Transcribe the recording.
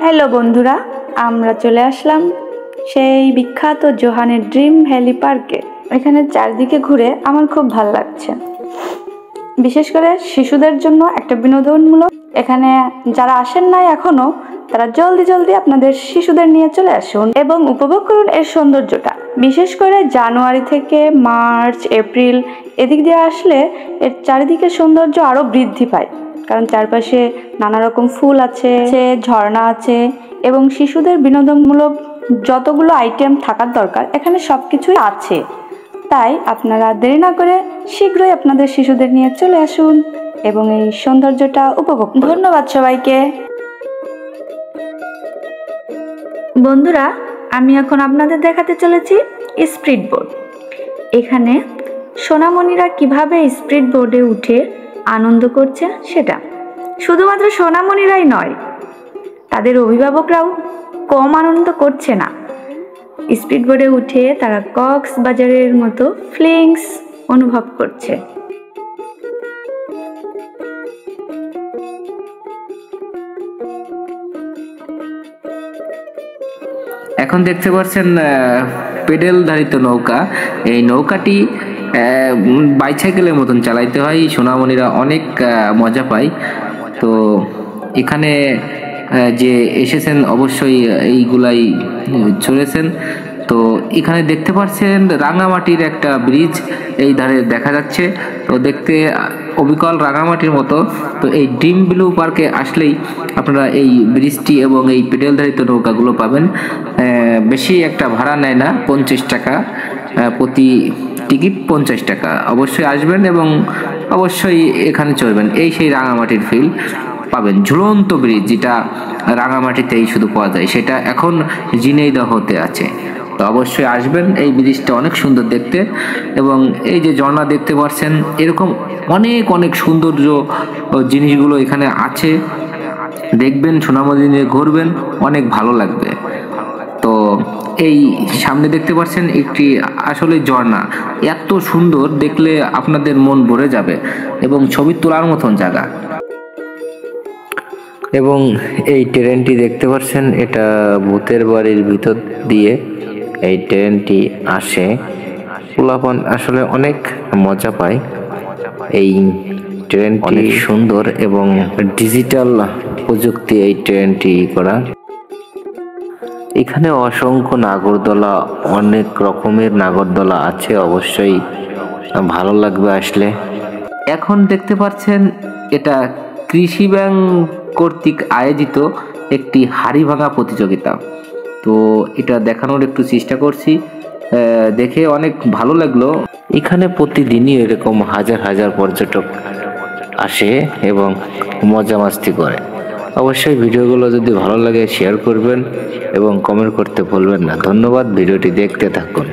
Hello বন্ধুরা, আমরা চলে আসলাম সেই বিখ্যাত জোহানের ড্রিম ভ্যালি পার্কে। এখানে চারদিকে ঘুরে আমার খুব ভালো লাগছে। বিশেষ করে শিশুদের জন্য একটা বিনোদনমূলক, এখানে যারা আসেন নাই এখনো তারা জলদি জলদি আপনাদের শিশুদের নিয়ে চলে আসুন এবং উপভোগ করুন এর সৌন্দর্যটা। বিশেষ করে জানুয়ারি থেকে মার্চ এপ্রিল এদিক দিয়ে আসলে এর চারিদিকের সৌন্দর্য আরো বৃদ্ধি পায়, কারণ চারপাশে নানা রকম ফুল আছে, ঝর্ণা আছে এবং শিশুদের বিনোদনমূলক যতগুলো আইটেম থাকার দরকার এখানে সবকিছুই আছে। তাই আপনারা দেরি না করে শীঘ্রই আপনাদের শিশুদের নিয়ে চলে আসুন এবং এই সৌন্দর্যটা উপভোগ করুন। ধন্যবাদ সবাইকে। বন্ধুরা, আমি এখন আপনাদের দেখাতে চলেছি স্পিড বোট। এখানে সোনামণিরা কিভাবে স্পিড বোর্ডে উঠে আনন্দ করছে সেটা। শুধুমাত্র সোনামণিরাই নয়, তাদের অভিভাবকরাও কম আনন্দ করছে না। স্পিড বোর্ডে উঠে তারা কক্সবাজারের মতো ফিলিংস অনুভব করছে। এখন দেখতে পাচ্ছেন পেডেল ধারিত নৌকা। এই নৌকাটি বাইসাইকেলের মতন চালাইতে হয়। সোনামণিরা অনেক মজা পায়। তো এখানে যে এসেছেন অবশ্যই এইগুলাই চলেছেন। তো এখানে দেখতে পাচ্ছেন রাঙামাটির একটা ব্রিজ এই ধারে দেখা যাচ্ছে। তো দেখতে অবিকল রাঙামাটির মতো। তো এই ড্রিম ব্লু পার্কে আসলেই আপনারা এই ব্রিজটি এবং এই পেডেলধারিত নৌকাগুলো পাবেন। বেশি একটা ভাড়া নেয় না, 50 টাকা প্রতি টিকিট, 50 টাকা। অবশ্যই আসবেন এবং অবশ্যই এখানে চলবেন। এই সেই রাঙামাটির ফিল পাবেন। ঝুলন্ত ব্রিজ যেটা রাঙামাটিতেই শুধু পাওয়া যায়, সেটা এখন ঝিনাইদহতে আছে। তো অবশ্যই আসবেন। এই ব্রিজটা অনেক সুন্দর দেখতে এবং এই যে ঝর্ণা দেখতে পাচ্ছেন, এরকম অনেক অনেক সৌন্দর্য জিনিসগুলো এখানে আছে। দেখবেন, সোনামণি নিয়ে ঘুরবেন, অনেক ভালো লাগবে। তো এই সামনে দেখতে পাচ্ছেন একটি আসলে ঝর্ণা, এত সুন্দর দেখলে আপনাদের মন ভরে যাবে এবং ছবি তোলার মতন জায়গা। এবং এই ট্রেনটি দেখতে পাচ্ছেন, এটা ভূতের বাড়ির ভিতর দিয়ে এই ট্রেনটি আসে। পোলাপান আসলে অনেক মজা পায়। এই ট্রেনটি অনেক সুন্দর এবং ডিজিটাল প্রযুক্তি এই ট্রেনটি করা। এখানে অসংখ্য নাগরদোলা, অনেক রকমের নাগরদোলা আছে। অবশ্যই ভালো লাগবে আসলে। এখন দেখতে পাচ্ছেন এটা কৃষি ব্যাংক কর্তৃক আয়োজিত একটি হাড়ি ভাঙা প্রতিযোগিতা। তো এটা দেখানোর একটু চেষ্টা করছি, দেখে অনেক ভালো লাগলো। এখানে প্রতিদিনই এরকম হাজার হাজার পর্যটক আসে এবং মজা মাস্তি করে। অবশ্যই ভিডিওগুলো যদি ভালো লাগে শেয়ার করবেন এবং কমেন্ট করতে ভুলবেন না। ধন্যবাদ, ভিডিওটি দেখতে থাকুন।